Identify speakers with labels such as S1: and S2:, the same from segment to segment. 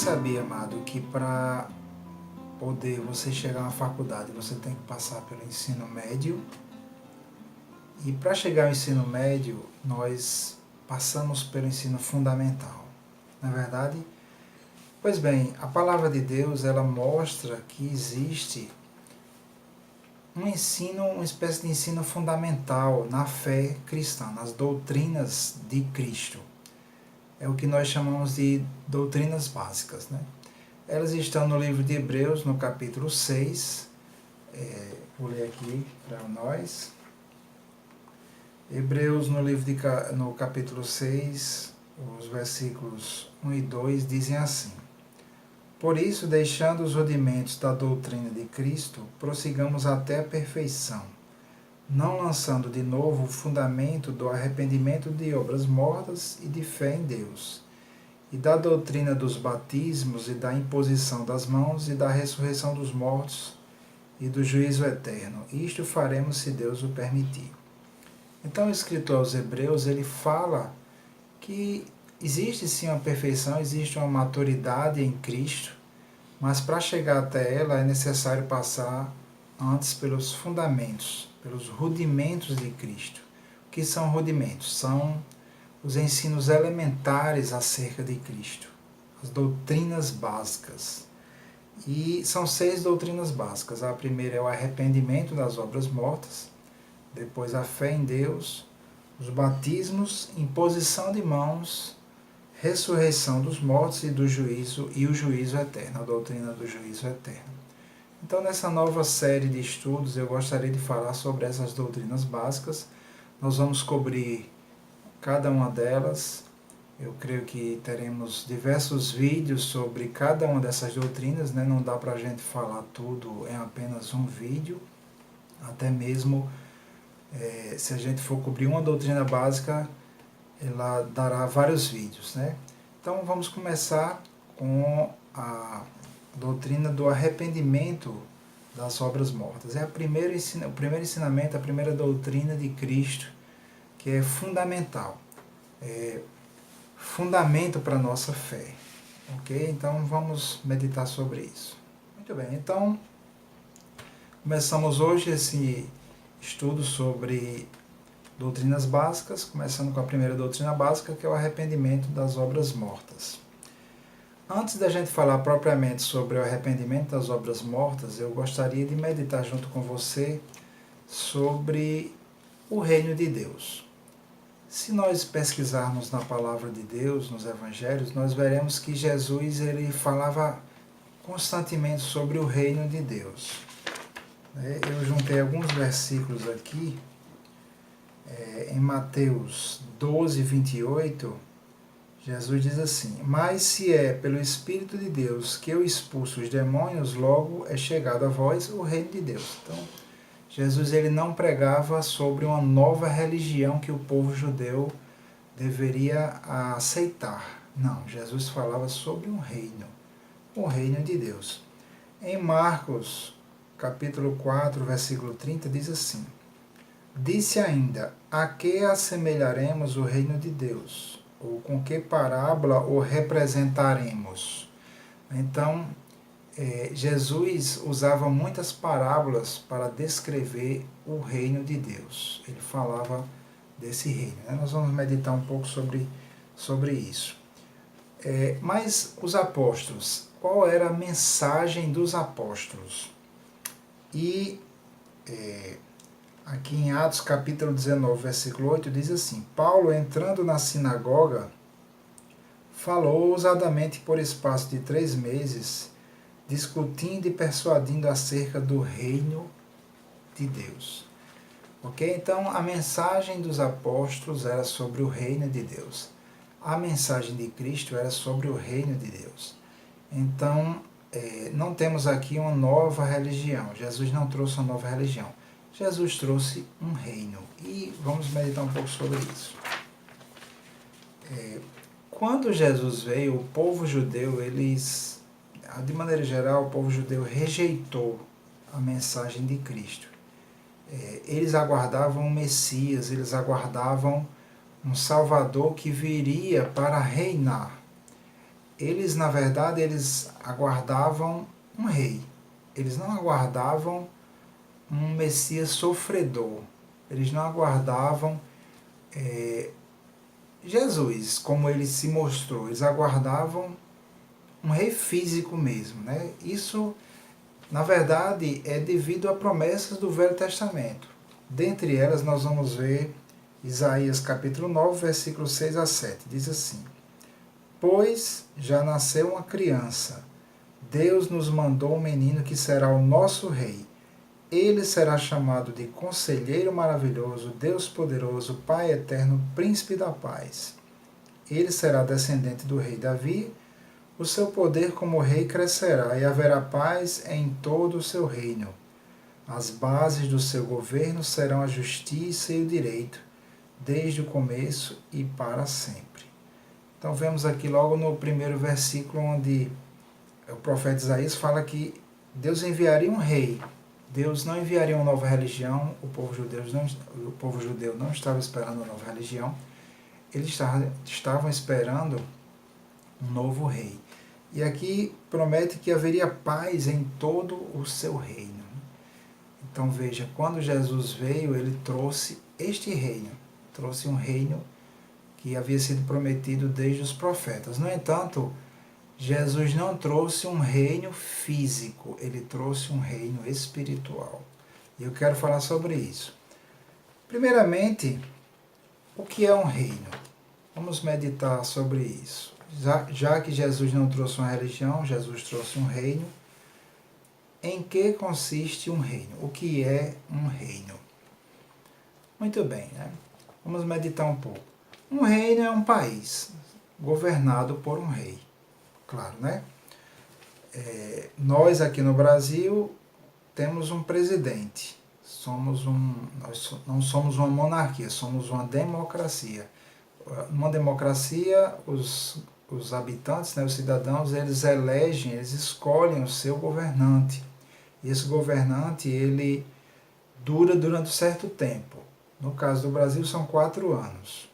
S1: sabia, amado, que para poder você chegar na faculdade, você tem que passar pelo ensino médio. E para chegar ao ensino médio, nós passamos pelo ensino fundamental. Não é verdade? Pois bem, a palavra de Deus, ela mostra que existe um ensino, uma espécie de ensino fundamental na fé cristã, nas doutrinas de Cristo. É o que nós chamamos de doutrinas básicas, né? Elas estão no livro de Hebreus, no capítulo 6. Vou ler aqui para nós. Hebreus, no capítulo 6, os versículos 1 e 2 dizem assim: Por isso, deixando os rudimentos da doutrina de Cristo, prossigamos até a perfeição, não lançando de novo o fundamento do arrependimento de obras mortas e de fé em Deus, e da doutrina dos batismos e da imposição das mãos e da ressurreição dos mortos e do juízo eterno. Isto faremos se Deus o permitir. Então, o escritor aos Hebreus, ele fala que existe sim uma perfeição, existe uma maturidade em Cristo, mas para chegar até ela é necessário passar antes pelos fundamentos, pelos rudimentos de Cristo. O que são rudimentos? São os ensinos elementares acerca de Cristo, as doutrinas básicas. E são 6 doutrinas básicas. A primeira é o arrependimento das obras mortas, depois a fé em Deus, os batismos, imposição de mãos, ressurreição dos mortos e do juízo e o juízo eterno, a doutrina do juízo eterno. Então, nessa nova série de estudos, eu gostaria de falar sobre essas doutrinas básicas. Nós vamos cobrir cada uma delas. Eu creio que teremos diversos vídeos sobre cada uma dessas doutrinas, né? Não dá para a gente falar tudo em apenas um vídeo, até mesmo se a gente for cobrir uma doutrina básica, ela dará vários vídeos, né? Então vamos começar com a doutrina do arrependimento das obras mortas. É o primeiro ensinamento, a primeira doutrina de Cristo, que é fundamental, fundamento para a nossa fé. Ok? Então vamos meditar sobre isso. Muito bem, então começamos hoje esse estudo sobre doutrinas básicas, começando com a primeira doutrina básica, que é o arrependimento das obras mortas. Antes da gente falar propriamente sobre o arrependimento das obras mortas, eu gostaria de meditar junto com você sobre o reino de Deus. Se nós pesquisarmos na palavra de Deus, nos evangelhos, nós veremos que Jesus ele falava constantemente sobre o reino de Deus. Eu juntei alguns versículos aqui. Em Mateus 12, 28, Jesus diz assim: Mas se é pelo Espírito de Deus que eu expulso os demônios, logo é chegado a vós o reino de Deus. Então, Jesus ele não pregava sobre uma nova religião que o povo judeu deveria aceitar. Não, Jesus falava sobre um reino, o reino de Deus. Em Marcos, capítulo 4, versículo 30, diz assim: Disse ainda: A que assemelharemos o reino de Deus? Ou com que parábola o representaremos? Então, Jesus usava muitas parábolas para descrever o reino de Deus. Ele falava desse reino, né? Nós vamos meditar um pouco sobre isso. Mas os apóstolos, qual era a mensagem dos apóstolos? E aqui em Atos capítulo 19, versículo 8, diz assim: Paulo, entrando na sinagoga, falou ousadamente por espaço de 3 meses, discutindo e persuadindo acerca do reino de Deus. Ok? Então, a mensagem dos apóstolos era sobre o reino de Deus. A mensagem de Cristo era sobre o reino de Deus. Então, não temos aqui uma nova religião. Jesus não trouxe uma nova religião. Jesus trouxe um reino. E vamos meditar um pouco sobre isso. Quando Jesus veio, o povo judeu, de maneira geral, o povo judeu rejeitou a mensagem de Cristo. Eles aguardavam um Messias, eles aguardavam um Salvador que viria para reinar. eles, na verdade, eles aguardavam um rei. Eles não aguardavam um Messias sofredor. Eles não aguardavam Jesus, como ele se mostrou. Eles aguardavam um rei físico mesmo, né? Isso, na verdade, é devido a promessas do Velho Testamento. Dentre elas, nós vamos ver Isaías capítulo 9, versículos 6 a 7. Diz assim: Pois já nasceu uma criança, Deus nos mandou um menino que será o nosso rei. Ele será chamado de Conselheiro Maravilhoso, Deus Poderoso, Pai Eterno, Príncipe da Paz. Ele será descendente do rei Davi. O seu poder como rei crescerá e haverá paz em todo o seu reino. As bases do seu governo serão a justiça e o direito, desde o começo e para sempre. Então vemos aqui logo no primeiro versículo onde o profeta Isaías fala que Deus enviaria um rei. Deus não enviaria uma nova religião, o povo judeu não estava esperando uma nova religião, eles estavam esperando um novo rei. E aqui promete que haveria paz em todo o seu reino. Então veja, quando Jesus veio, ele trouxe este reino, trouxe um reino que havia sido prometido desde os profetas. No entanto, Jesus não trouxe um reino físico, ele trouxe um reino espiritual. E eu quero falar sobre isso. Primeiramente, o que é um reino? Vamos meditar sobre isso. Já que Jesus não trouxe uma religião, Jesus trouxe um reino. Em que consiste um reino? O que é um reino? Muito bem, né? Vamos meditar um pouco. Um reino é um país governado por um rei. Claro, né? Nós aqui no Brasil temos um presidente. Nós não somos uma monarquia, somos uma democracia. Numa democracia, os habitantes, né, os cidadãos, eles elegem, eles escolhem o seu governante. E esse governante, ele dura durante um certo tempo. No caso do Brasil, são 4 anos.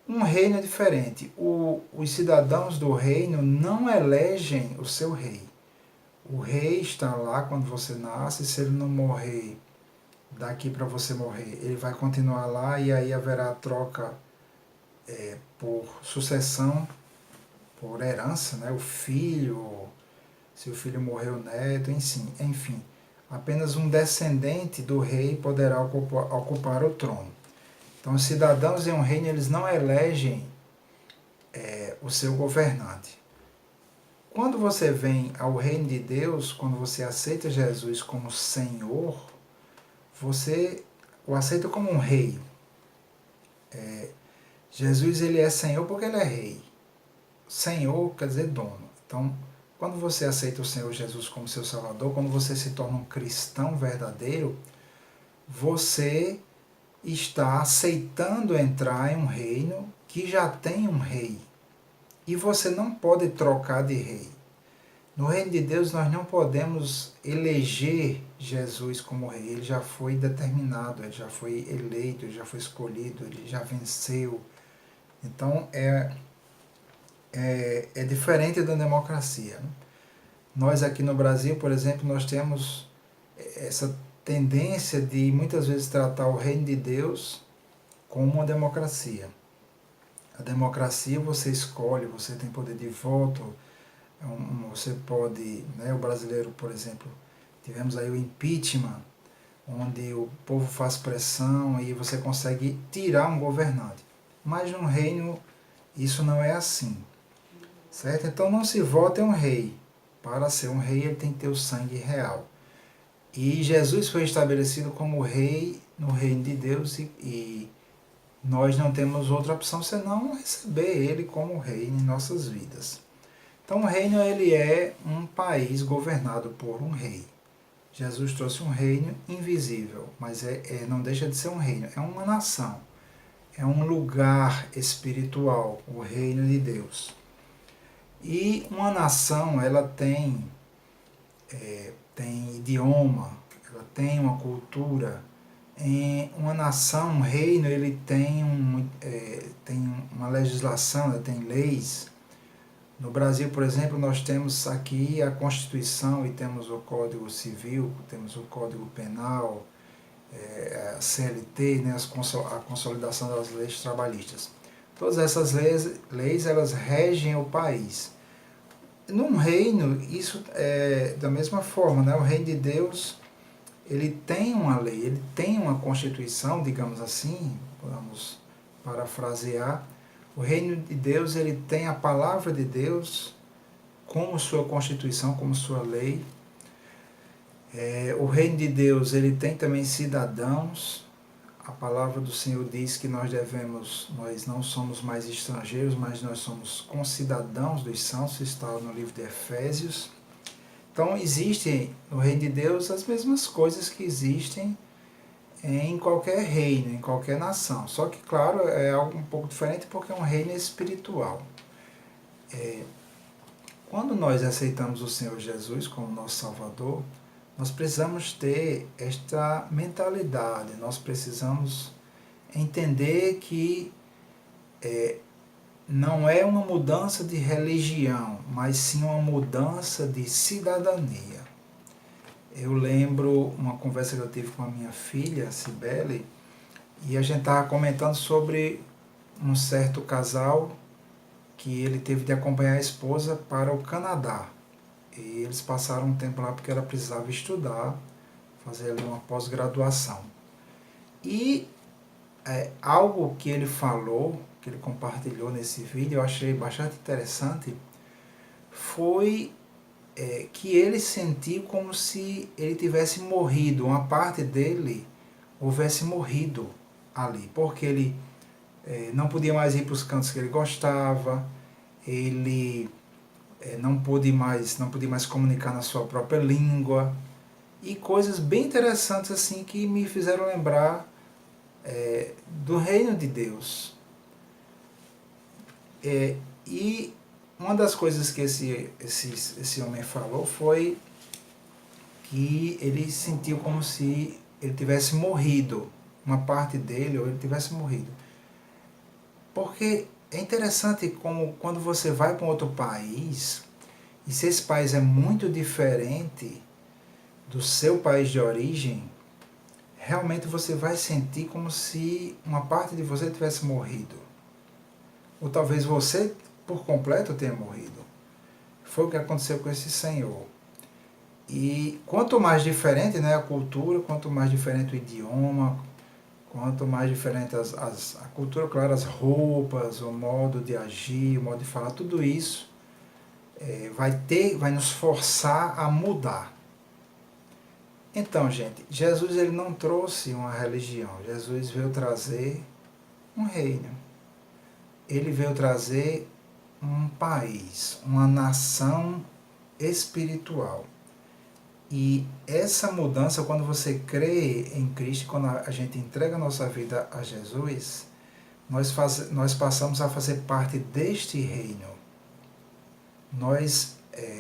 S1: Um reino é diferente. Os cidadãos do reino não elegem o seu rei. O rei está lá quando você nasce. Se ele não morrer daqui para você morrer, ele vai continuar lá e aí haverá troca por sucessão, por herança, né? O filho, se o filho morrer, o neto, enfim. Apenas um descendente do rei poderá ocupar o trono. Então, os cidadãos em um reino, eles não elegem o seu governante. Quando você vem ao reino de Deus, quando você aceita Jesus como Senhor, você o aceita como um rei. Jesus, ele é Senhor porque ele é rei. Senhor quer dizer dono. Então, quando você aceita o Senhor Jesus como seu Salvador, quando você se torna um cristão verdadeiro, você está aceitando entrar em um reino que já tem um rei. E você não pode trocar de rei. No reino de Deus nós não podemos eleger Jesus como rei. Ele já foi determinado, ele já foi eleito, ele já foi escolhido, ele já venceu. Então é diferente da democracia. Nós aqui no Brasil, por exemplo, nós temos essa tendência de muitas vezes tratar o reino de Deus como uma democracia. A democracia você escolhe, você tem poder de voto, você pode, né, o brasileiro, por exemplo, tivemos aí o impeachment, onde o povo faz pressão e você consegue tirar um governante. Mas no reino isso não é assim, certo? Então não se vota em um rei. Para ser um rei ele tem que ter o sangue real. E Jesus foi estabelecido como rei no reino de Deus e nós não temos outra opção senão receber ele como rei em nossas vidas. Então o reino ele é um país governado por um rei. Jesus trouxe um reino invisível, mas não deixa de ser um reino, é uma nação, é um lugar espiritual, o reino de Deus. E uma nação, ela tem idioma, ela tem uma cultura. Em uma nação, um reino, ele tem uma legislação, ele tem leis. No Brasil, por exemplo, nós temos aqui a Constituição e temos o Código Civil, temos o Código Penal, a CLT, né, a consolidação das leis trabalhistas. Todas essas leis elas regem o país. Num reino, isso é da mesma forma, né? O reino de Deus, ele tem uma lei, ele tem uma constituição, digamos assim, vamos parafrasear. O reino de Deus, ele tem a palavra de Deus como sua constituição, como sua lei. O reino de Deus, ele tem também cidadãos. A palavra do Senhor diz que nós não somos mais estrangeiros, mas nós somos concidadãos dos santos, está no livro de Efésios. Então, existem no reino de Deus as mesmas coisas que existem em qualquer reino, em qualquer nação. Só que, claro, é algo um pouco diferente porque é um reino espiritual. Quando nós aceitamos o Senhor Jesus como nosso Salvador, nós precisamos ter esta mentalidade, nós precisamos entender que não é uma mudança de religião, mas sim uma mudança de cidadania. Eu lembro uma conversa que eu tive com a minha filha, Cibele, e a gente estava comentando sobre um certo casal que ele teve de acompanhar a esposa para o Canadá. E eles passaram um tempo lá porque ela precisava estudar, fazer ali uma pós-graduação. E algo que ele falou, que ele compartilhou nesse vídeo, eu achei bastante interessante, foi que ele sentiu como se ele tivesse morrido, uma parte dele houvesse morrido ali, porque ele não podia mais ir para os cantos que ele gostava, ele não podia mais comunicar na sua própria língua, e coisas bem interessantes assim que me fizeram lembrar do reino de Deus. E uma das coisas que esse homem falou foi que ele sentiu como se ele tivesse morrido, uma parte dele, ou ele tivesse morrido. Porque é interessante como quando você vai para um outro país, e se esse país é muito diferente do seu país de origem, realmente você vai sentir como se uma parte de você tivesse morrido. Ou talvez você, por completo, tenha morrido. Foi o que aconteceu com esse senhor. E quanto mais diferente, né, a cultura, quanto mais diferente o idioma, quanto mais diferente a cultura, claro, as roupas, o modo de agir, o modo de falar, tudo isso vai nos forçar a mudar. Então, gente, Jesus ele não trouxe uma religião, Jesus veio trazer um reino. Ele veio trazer um país, uma nação espiritual. E essa mudança, quando você crê em Cristo, quando a gente entrega a nossa vida a Jesus, nós passamos a fazer parte deste reino. Nós,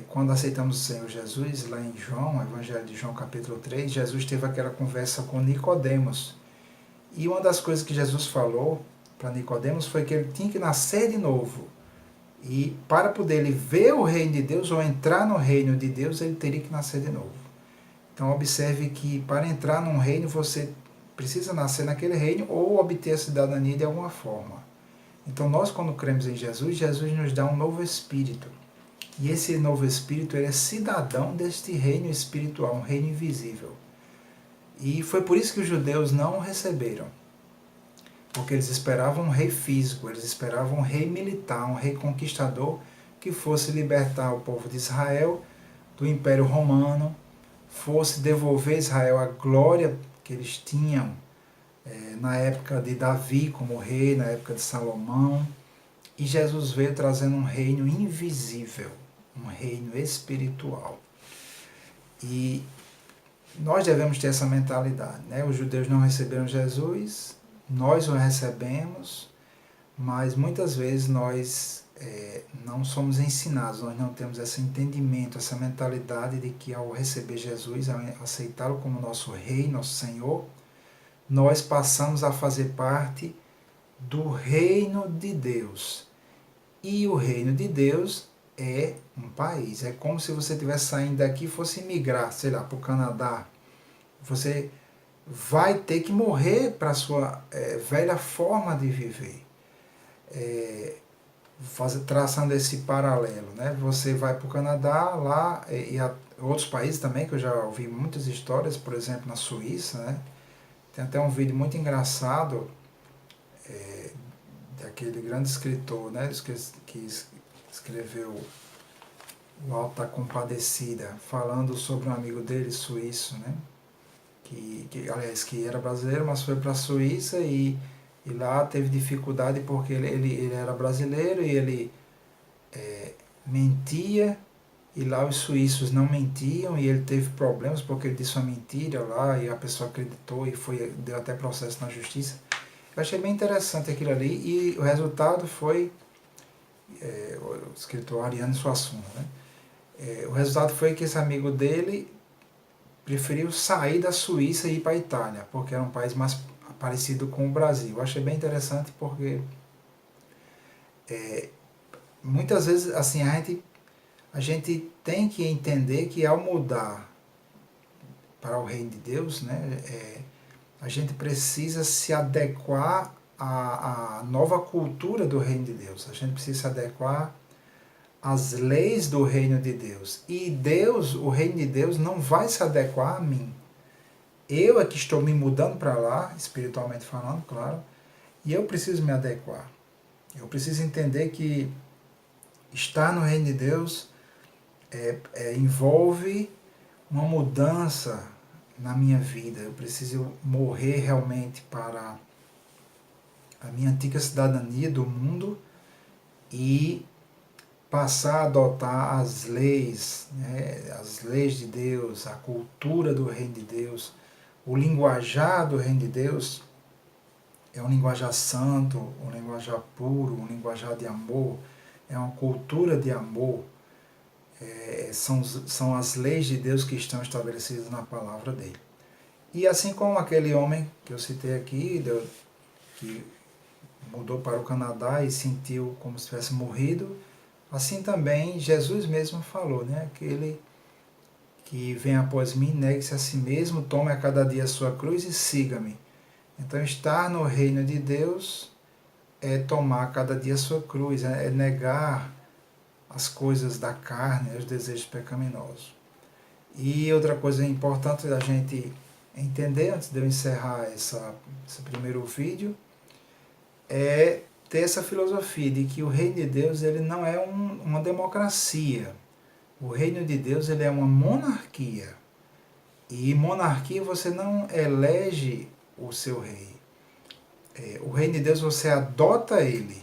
S1: quando aceitamos o Senhor Jesus, lá em João, Evangelho de João capítulo 3, Jesus teve aquela conversa com Nicodemos. E uma das coisas que Jesus falou para Nicodemos foi que ele tinha que nascer de novo. E para poder ele ver o reino de Deus ou entrar no reino de Deus, ele teria que nascer de novo. Então observe que para entrar num reino você precisa nascer naquele reino ou obter a cidadania de alguma forma. Então nós quando cremos em Jesus, Jesus nos dá um novo espírito. E esse novo espírito ele é cidadão deste reino espiritual, um reino invisível. E foi por isso que os judeus não o receberam. Porque eles esperavam um rei físico, eles esperavam um rei militar, um rei conquistador que fosse libertar o povo de Israel do Império Romano, fosse devolver a Israel a glória que eles tinham na época de Davi como rei, na época de Salomão. E Jesus veio trazendo um reino invisível, um reino espiritual. E nós devemos ter essa mentalidade, né? Os judeus não receberam Jesus, nós o recebemos, mas muitas vezes nós não somos ensinados, nós não temos esse entendimento, essa mentalidade de que ao receber Jesus, ao aceitá-lo como nosso Rei, nosso Senhor, nós passamos a fazer parte do reino de Deus. E o reino de Deus é um país. É como se você estivesse saindo daqui e fosse migrar, sei lá, para o Canadá. Você vai ter que morrer para a sua velha forma de viver. Traçando esse paralelo, né? Você vai para o Canadá, lá, e outros países também, que eu já ouvi muitas histórias, por exemplo, na Suíça, né? Tem até um vídeo muito engraçado daquele grande escritor, né? Que escreveu O Alto da Compadecida, falando sobre um amigo dele, suíço, né? Aliás, que era brasileiro, mas foi para a Suíça e lá teve dificuldade porque ele era brasileiro e ele mentia, e lá os suíços não mentiam e ele teve problemas porque ele disse uma mentira lá e a pessoa acreditou e deu até processo na justiça. Eu achei bem interessante aquilo ali e o resultado foi, o escritor Ariano Suassuna, né? O resultado foi que esse amigo dele preferiu sair da Suíça e ir para a Itália, porque era um país mais parecido com o Brasil. Eu achei bem interessante porque muitas vezes assim a gente tem que entender que ao mudar para o reino de Deus, né, a gente precisa se adequar à nova cultura do reino de Deus. A gente precisa se adequar às leis do reino de Deus. E Deus, o reino de Deus, não vai se adequar a mim. Eu é que estou me mudando para lá, espiritualmente falando, claro, e eu preciso me adequar. Eu preciso entender que estar no reino de Deus envolve uma mudança na minha vida. Eu preciso morrer realmente para a minha antiga cidadania do mundo e passar a adotar as leis, né, as leis de Deus, a cultura do reino de Deus, o linguajar do reino de Deus é um linguajar santo, um linguajar puro, um linguajar de amor, é uma cultura de amor, são as leis de Deus que estão estabelecidas na palavra dele. E assim como aquele homem que eu citei aqui, que mudou para o Canadá e sentiu como se tivesse morrido, assim também Jesus mesmo falou, né? Aquele que vem após mim, negue-se a si mesmo, tome a cada dia a sua cruz e siga-me. Então estar no reino de Deus é tomar a cada dia a sua cruz, é negar as coisas da carne, os desejos pecaminosos. E outra coisa importante da gente entender, antes de eu encerrar esse primeiro vídeo, é ter essa filosofia de que o reino de Deus ele não é uma democracia. O reino de Deus ele é uma monarquia. E monarquia você não elege o seu rei. O reino de Deus você adota ele.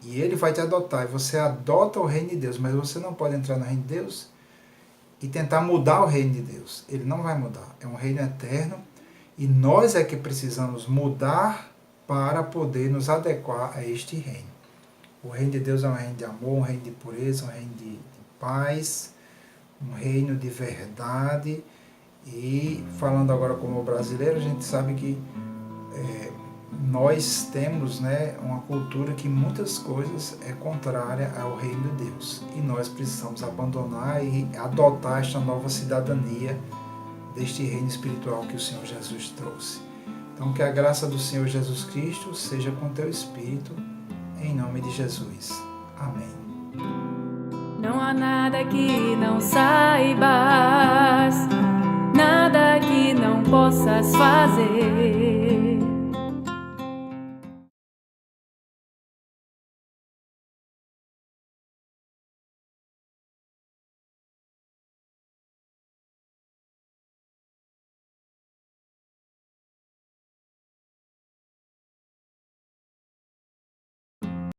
S1: E ele vai te adotar. E você adota o reino de Deus. Mas você não pode entrar no reino de Deus e tentar mudar o reino de Deus. Ele não vai mudar. É um reino eterno. E nós é que precisamos mudar para poder nos adequar a este reino. O reino de Deus é um reino de amor, um reino de pureza, um reino de paz, um reino de verdade. E falando agora como brasileiro, a gente sabe que nós temos, né, uma cultura que muitas coisas é contrária ao reino de Deus. E nós precisamos abandonar e adotar esta nova cidadania deste reino espiritual que o Senhor Jesus trouxe. Então que a graça do Senhor Jesus Cristo seja com teu espírito, em nome de Jesus. Amém.
S2: Não há nada que não saibas, nada que não possas fazer.